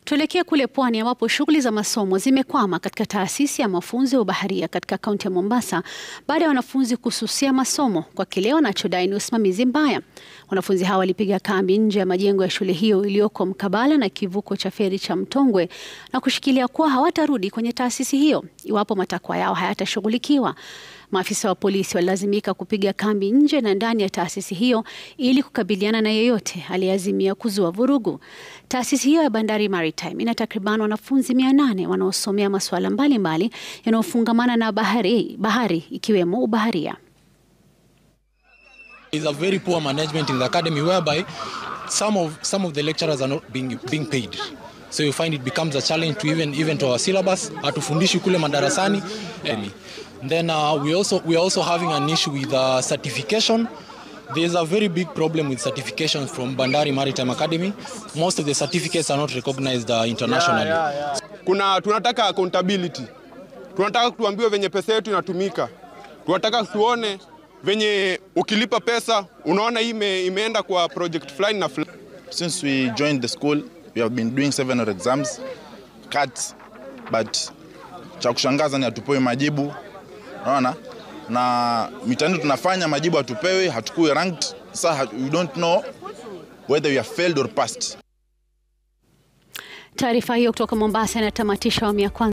Tuelekea kule pwani ambapo shughuli za masomo zimekwama katika taasisi ya mafunzo ya ubaharia katika kaunti ya Mombasa baada ya wanafunzi kususia masomo kwa kile wanachodai ni usimamizi mbaya. Wanafunzi hawa walipiga kambi nje ya majengo ya shule hiyo iliyoko mkabala na kivuko cha feri cha Mtongwe na kushikilia kuwa hawatarudi kwenye taasisi hiyo iwapo matakwa yao hayatashughulikiwa. Maafisa wa polisi walilazimika kupiga kambi nje na ndani ya taasisi hiyo ili kukabiliana na yeyote aliyeazimia kuzua vurugu. Taasisi hiyo ya Bandari Maritime ina takriban wanafunzi 800 wanaosomea masuala mbalimbali yanayofungamana na bahari ikiwemo ubaharia. Is a very poor management in the academy whereby some of the lecturers are not being paid. So you find it becomes a challenge to even to our syllabus. Hatufundishi kule madarasani. Then we are also having an issue with certification. There is a very big problem with certification from Bandari Maritime Academy. Most of the certificates are not recognized internationally. Tunataka accountability. Tunataka tuambiwe venye pesa yetu inatumika. Tunataka tuone venye ukilipa pesa unaona imeenda kwa project fulani na fulani. Since we joined the school, we have been doing 7 exams, cuts, but cha kushangaza ni hatupewi majibu. Unaona? Na mitihani tunafanya majibu hatupewi, hatukui ranked. So we don't know whether we have failed or passed. Taarifa hiyo kutoka Mombasa inatamatisha awamu ya kwanza.